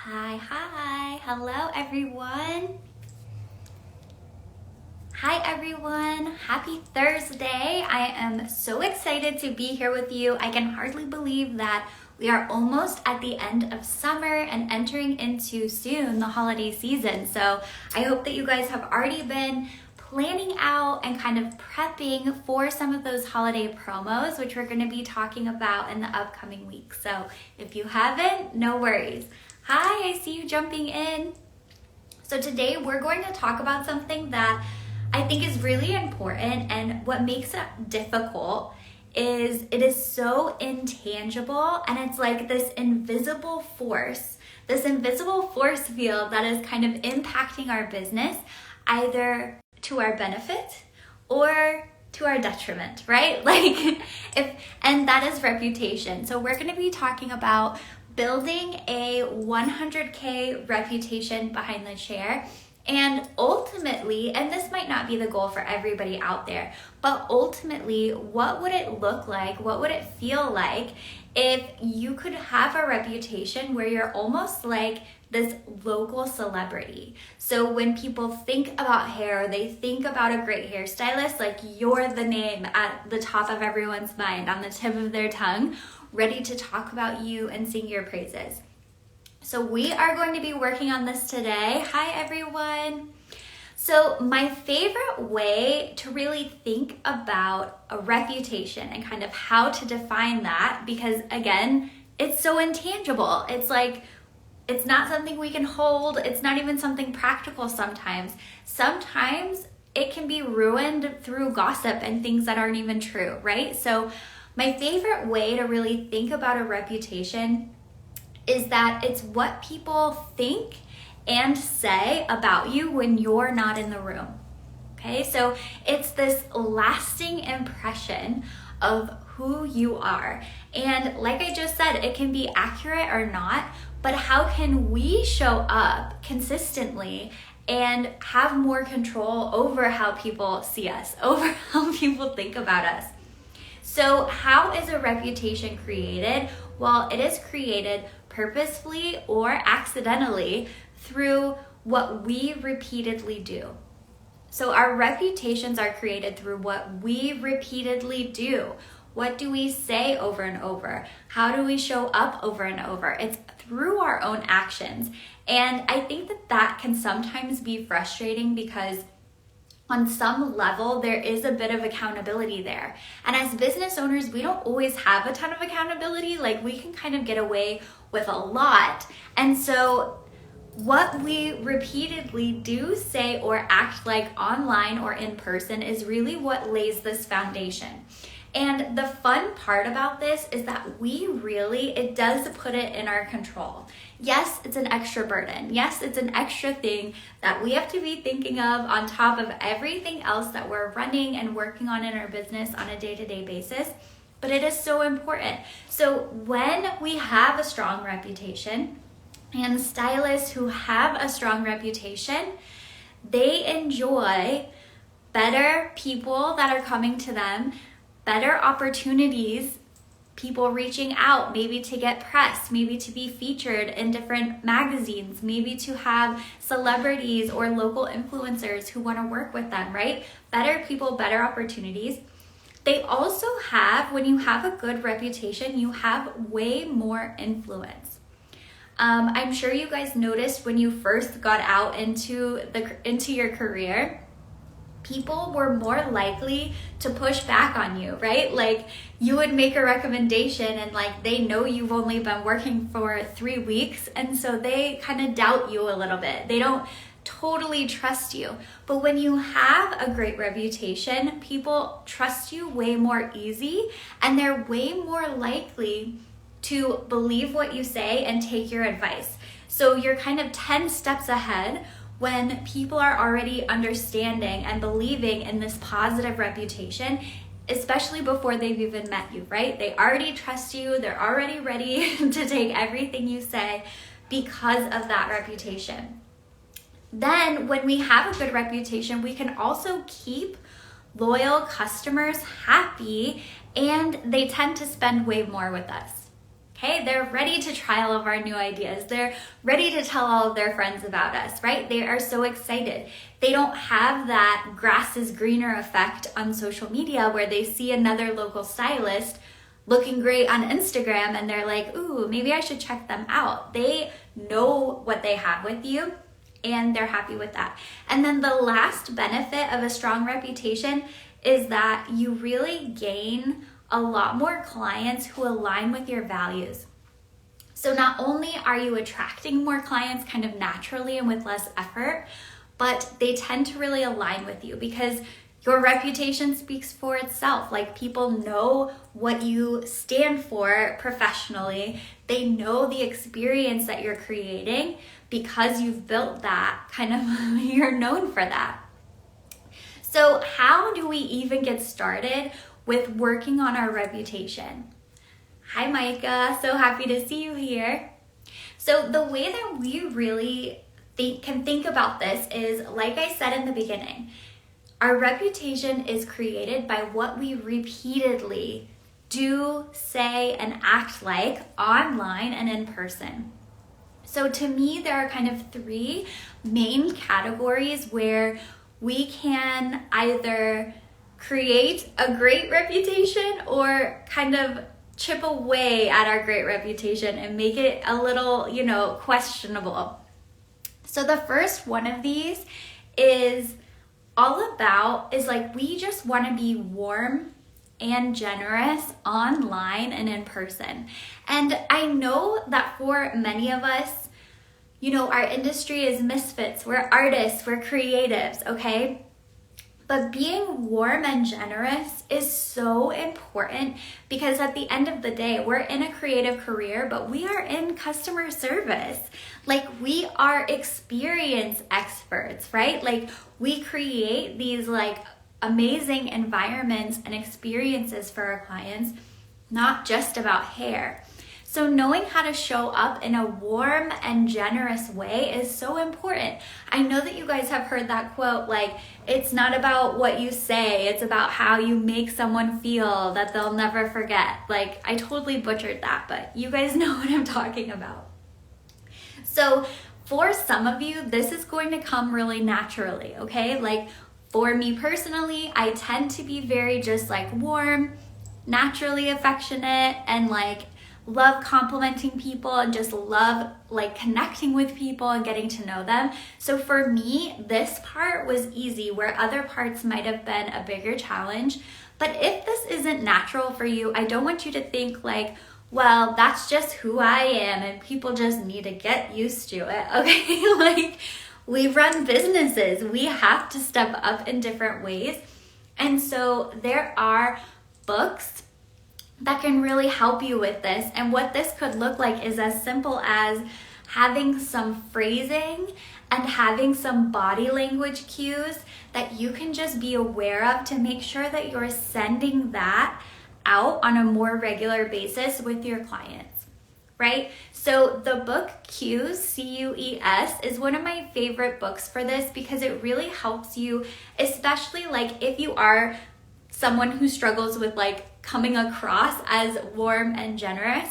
Hi, hello everyone. Hi everyone, happy Thursday. I am so excited to be here with you. I can hardly believe that we are almost at the end of summer and entering into soon the holiday season. So I hope that you guys have already been planning out and kind of prepping for some of those holiday promos, which we're going to be talking about in the upcoming weeks. So if you haven't, no worries. Hi, I see you jumping in. So today we're going to talk about something that I think is really important, and what makes it difficult is it is so intangible, and it's like this invisible force field that is kind of impacting our business either to our benefit or to our detriment, right? And that is reputation. So we're going to be talking about building a 100K reputation behind the chair. And ultimately, and this might not be the goal for everybody out there, but ultimately, what would it look like? What would it feel like if you could have a reputation where you're almost like this local celebrity? So when people think about hair, they think about a great hairstylist, like you're the name at the top of everyone's mind, on the tip of their tongue, ready to talk about you and sing your praises. So we are going to be working on this today. Hi, everyone. So my favorite way to really think about a reputation and kind of how to define that, because again, it's so intangible. It's like, it's not something we can hold. It's not even something practical sometimes. Sometimes it can be ruined through gossip and things that aren't even true, right? So my favorite way to really think about a reputation is that it's what people think and say about you when you're not in the room. Okay, so it's this lasting impression of who you are. And like I just said, it can be accurate or not, but how can we show up consistently and have more control over how people see us, over how people think about us? So how is a reputation created? Well, it is created purposefully or accidentally through what we repeatedly do. So our reputations are created through what we repeatedly do. What do we say over and over? How do we show up over and over? It's through our own actions. And I think that can sometimes be frustrating because on some level, there is a bit of accountability there. And as business owners, we don't always have a ton of accountability. Like, we can kind of get away with a lot. And so what we repeatedly do, say, or act like online or in person is really what lays this foundation. And the fun part about this is that it does put it in our control. Yes, it's an extra burden. Yes, it's an extra thing that we have to be thinking of on top of everything else that we're running and working on in our business on a day-to-day basis, but it is so important. So when we have a strong reputation, and stylists who have a strong reputation, they enjoy better people that are coming to them, better opportunities, people reaching out, maybe to get press, maybe to be featured in different magazines, maybe to have celebrities or local influencers who want to work with them, right? Better people, better opportunities. They also have, when you have a good reputation, you have way more influence. I'm sure you guys noticed when you first got out into your career, people were more likely to push back on you, right? Like, you would make a recommendation and like they know you've only been working for 3 weeks, and so they kind of doubt you a little bit. They don't totally trust you. But when you have a great reputation, people trust you way more easy, and they're way more likely to believe what you say and take your advice. So you're kind of 10 steps ahead when people are already understanding and believing in this positive reputation, especially before they've even met you, right? They already trust you. They're already ready to take everything you say because of that reputation. Then when we have a good reputation, we can also keep loyal customers happy, and they tend to spend way more with us. Okay, they're ready to try all of our new ideas. They're ready to tell all of their friends about us, right? They are so excited. They don't have that grass is greener effect on social media where they see another local stylist looking great on Instagram and they're like, ooh, maybe I should check them out. They know what they have with you and they're happy with that. And then the last benefit of a strong reputation is that you really gain a lot more clients who align with your values. So not only are you attracting more clients kind of naturally and with less effort, but they tend to really align with you because your reputation speaks for itself. Like, people know what you stand for professionally. They know the experience that you're creating because you've built that you're known for that. So how do we even get started with working on our reputation? Hi, Micah. So happy to see you here. So the way that we really can think about this is, like I said in the beginning, our reputation is created by what we repeatedly do, say, and act like online and in person. So to me, there are kind of three main categories where we can either create a great reputation or kind of chip away at our great reputation and make it a little, questionable. So the first one of these is we just want to be warm and generous online and in person. And I know that for many of us, our industry is misfits. We're artists, we're creatives, okay? But being warm and generous is so important because at the end of the day, we're in a creative career, but we are in customer service. Like, we are experience experts, right? Like, we create these amazing environments and experiences for our clients, not just about hair. So knowing how to show up in a warm and generous way is so important. I know that you guys have heard that quote, it's not about what you say, it's about how you make someone feel that they'll never forget. I totally butchered that, but you guys know what I'm talking about. So for some of you, this is going to come really naturally, okay? For me personally, I tend to be very just warm, naturally affectionate, and love complimenting people and just love connecting with people and getting to know them. So for me, this part was easy where other parts might have been a bigger challenge. But if this isn't natural for you, I don't want you to think well, that's just who I am and people just need to get used to it, okay? We run businesses. We have to step up in different ways. And so there are books that can really help you with this. And what this could look like is as simple as having some phrasing and having some body language cues that you can just be aware of to make sure that you're sending that out on a more regular basis with your clients, right? So the book Cues, C-U-E-S, is one of my favorite books for this because it really helps you, especially if you are someone who struggles with coming across as warm and generous.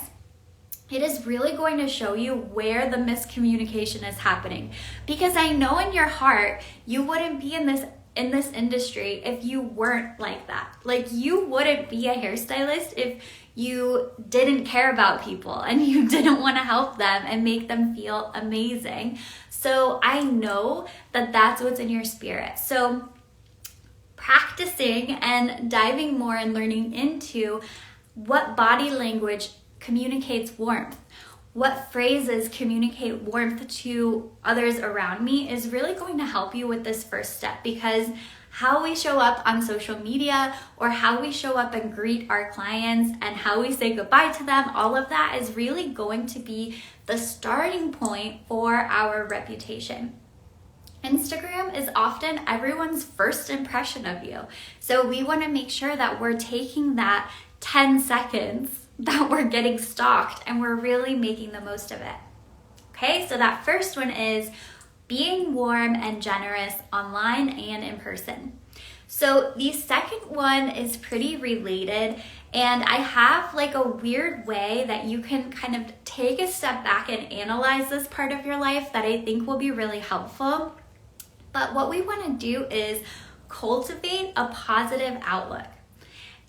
It is really going to show you where the miscommunication is happening. Because I know in your heart, you wouldn't be in this industry if you weren't like that. You wouldn't be a hairstylist if you didn't care about people and you didn't want to help them and make them feel amazing. So I know that that's what's in your spirit. So practicing and diving more and learning into what body language communicates warmth, what phrases communicate warmth to others around me is really going to help you with this first step, because how we show up on social media or how we show up and greet our clients and how we say goodbye to them, all of that is really going to be the starting point for our reputation. Instagram is often everyone's first impression of you. So we want to make sure that we're taking that 10 seconds that we're getting stalked and we're really making the most of it. Okay, so that first one is being warm and generous online and in person. So the second one is pretty related, and I have like a weird way that you can kind of take a step back and analyze this part of your life that I think will be really helpful. But what we want to do is cultivate a positive outlook.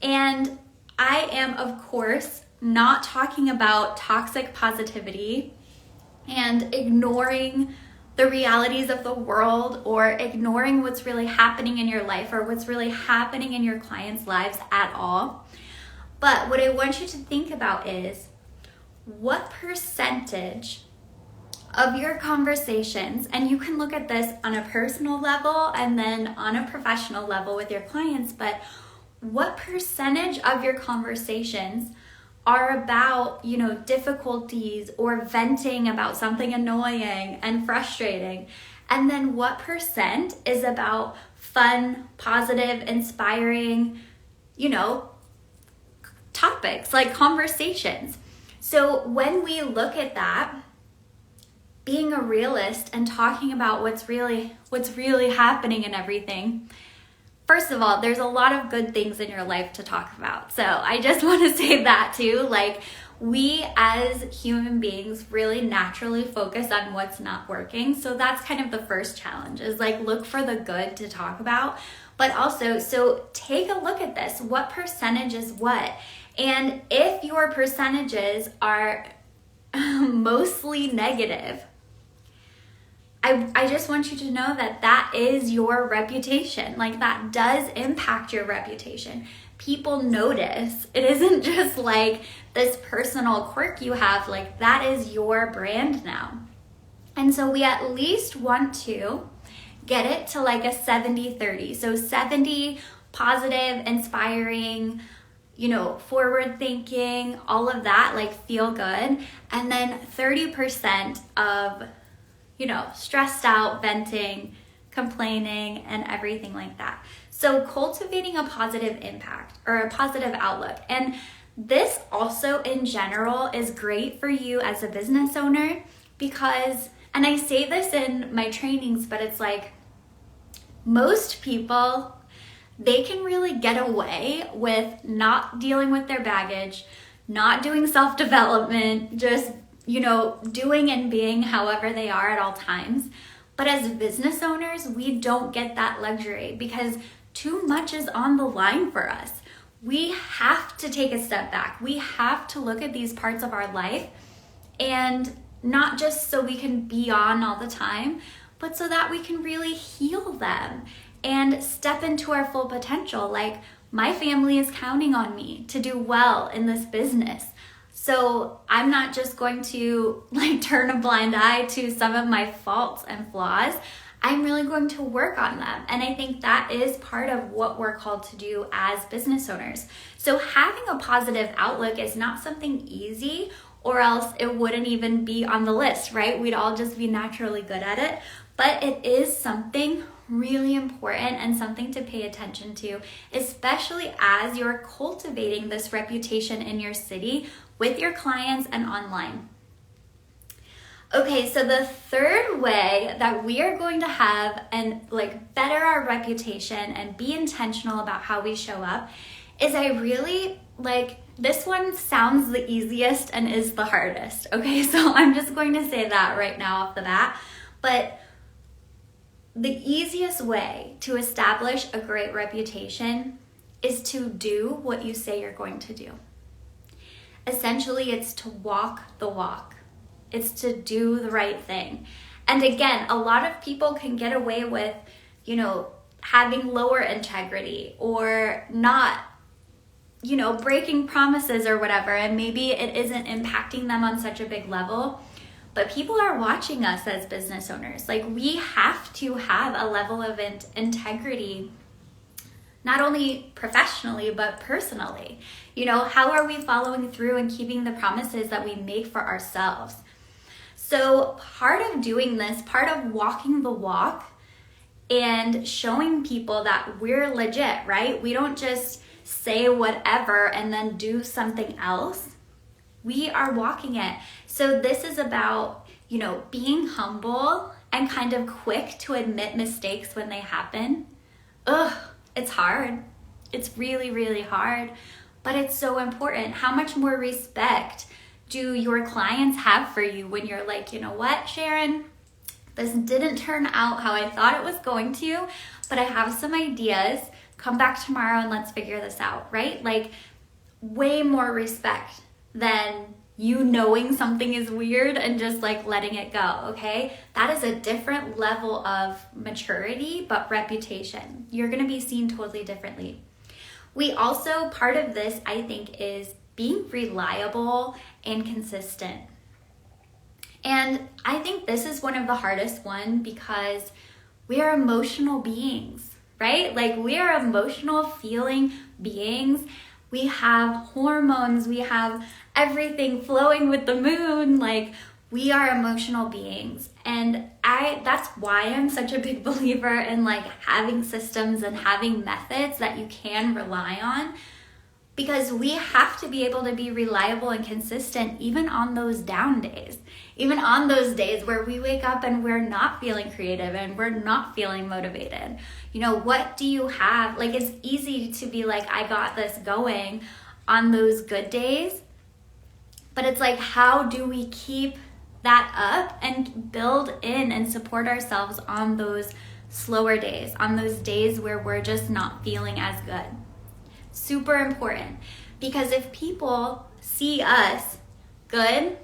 And I am, of course, not talking about toxic positivity and ignoring the realities of the world or ignoring what's really happening in your life or what's really happening in your clients' lives at all. But what I want you to think about is what percentage of your conversations, and you can look at this on a personal level and then on a professional level with your clients, but what percentage of your conversations are about, difficulties or venting about something annoying and frustrating? And then what percent is about fun, positive, inspiring, topics like conversations? So when we look at that, being a realist and talking about what's really happening and everything, first of all, there's a lot of good things in your life to talk about. So I just want to say that too. Like, we as human beings really naturally focus on what's not working. So that's kind of the first challenge, is like look for the good to talk about. But also, so take a look at this. What percentage is what? And if your percentages are mostly negative, I just want you to know that that is your reputation. Like, that does impact your reputation. People notice. It isn't just like this personal quirk you have. Like, that is your brand now. And so we at least want to get it to like a 70-30. So 70 positive, inspiring, forward thinking, all of that, like feel good. And then 30% of stressed out, venting, complaining, and everything like that. So cultivating a positive impact or a positive outlook. And this also in general is great for you as a business owner because, and I say this in my trainings, but it's like most people, they can really get away with not dealing with their baggage, not doing self-development, just doing and being however they are at all times. But as business owners, we don't get that luxury because too much is on the line for us. We have to take a step back. We have to look at these parts of our life, and not just so we can be on all the time, but so that we can really heal them and step into our full potential. Like, my family is counting on me to do well in this business. So I'm not just going to turn a blind eye to some of my faults and flaws. I'm really going to work on them. And I think that is part of what we're called to do as business owners. So having a positive outlook is not something easy, or else it wouldn't even be on the list, right? We'd all just be naturally good at it. But it is something really important and something to pay attention to, especially as you're cultivating this reputation in your city with your clients and online. Okay, so the third way that we are going to have and better our reputation and be intentional about how we show up is I really this one sounds the easiest and is the hardest. Okay, so I'm just going to say that right now off the bat. But the easiest way to establish a great reputation is to do what you say you're going to do. Essentially, it's to walk the walk. It's to do the right thing. And again, a lot of people can get away with, having lower integrity or not, breaking promises or whatever. And maybe it isn't impacting them on such a big level. But people are watching us as business owners. We have to have a level of integrity, not only professionally, but personally. How are we following through and keeping the promises that we make for ourselves? So part of doing this, part of walking the walk and showing people that we're legit, right? We don't just say whatever and then do something else. We are walking it. So this is about, being humble and kind of quick to admit mistakes when they happen. It's hard. It's really, really hard, but it's so important. How much more respect do your clients have for you when you're like, you know what, Sharon, this didn't turn out how I thought it was going to, but I have some ideas. Come back tomorrow and let's figure this out, right? Like, way more respect than you knowing something is weird and just like letting it go, okay? That is a different level of maturity, but reputation. You're gonna be seen totally differently. We also, part of this, I think, is being reliable and consistent. And I think this is one of the hardest ones because we are emotional beings, right? Like, we are emotional feeling beings. We have hormones, we have everything flowing with the moon. Like, we are emotional beings. And that's why I'm such a big believer in like having systems and having methods that you can rely on, because we have to be able to be reliable and consistent even on those down days, even on those days where we wake up and we're not feeling creative and we're not feeling motivated. You know, what do you have? Like, it's easy to be like, I got this going on those good days, but it's like, how do we keep that up and build in and support ourselves on those slower days, on those days where we're just not feeling as good? Super important, because if people see us good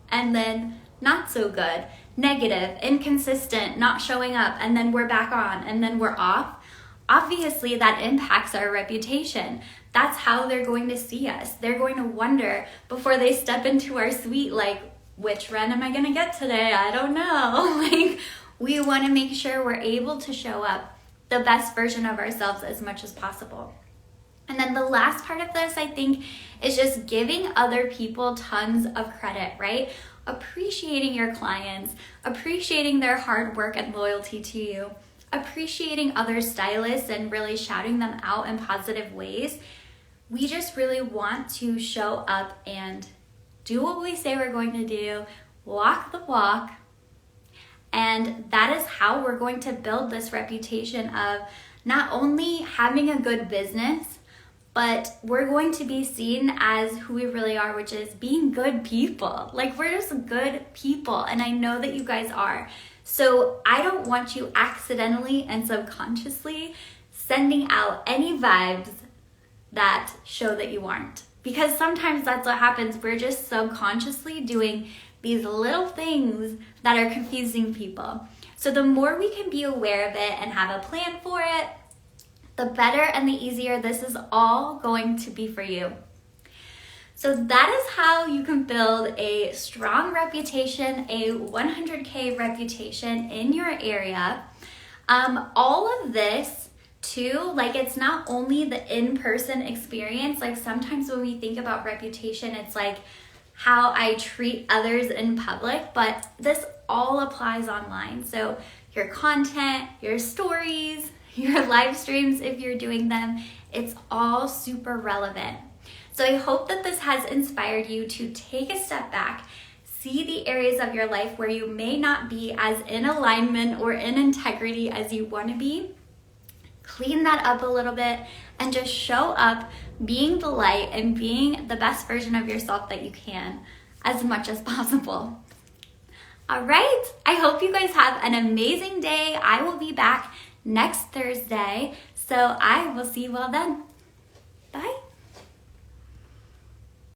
and then not so good, negative, inconsistent, not showing up, and then we're back on and then we're off, obviously that impacts our reputation. That's how they're going to see us. They're going to wonder before they step into our suite, like, which Ren am I going to get today? I don't know. Like, we want to make sure we're able to show up the best version of ourselves as much as possible. And then the last part of this, I think, is just giving other people tons of credit, right? Appreciating your clients, appreciating their hard work and loyalty to you, appreciating other stylists and really shouting them out in positive ways. We just really want to show up and do what we say we're going to do, walk the walk. And that is how we're going to build this reputation of not only having a good business, but we're going to be seen as who we really are, which is being good people. Like, we're just good people, and I know that you guys are. So I don't want you accidentally and subconsciously sending out any vibes that show that you aren't. Because sometimes that's what happens. We're just subconsciously doing these little things that are confusing people. So the more we can be aware of it and have a plan for it, the better and the easier this is all going to be for you. So that is how you can build a strong reputation, a 100K reputation in your area. All of this too, like, it's not only the in-person experience. Like, sometimes when we think about reputation, it's like how I treat others in public, but this all applies online. So your content, your stories, your live streams, if you're doing them, it's all super relevant. So I hope that this has inspired you to take a step back, see the areas of your life where you may not be as in alignment or in integrity as you want to be, clean that up a little bit, and just show up being the light and being the best version of yourself that you can as much as possible. All right, I hope you guys have an amazing day. I will be back next Thursday, so I will see you all then. Bye.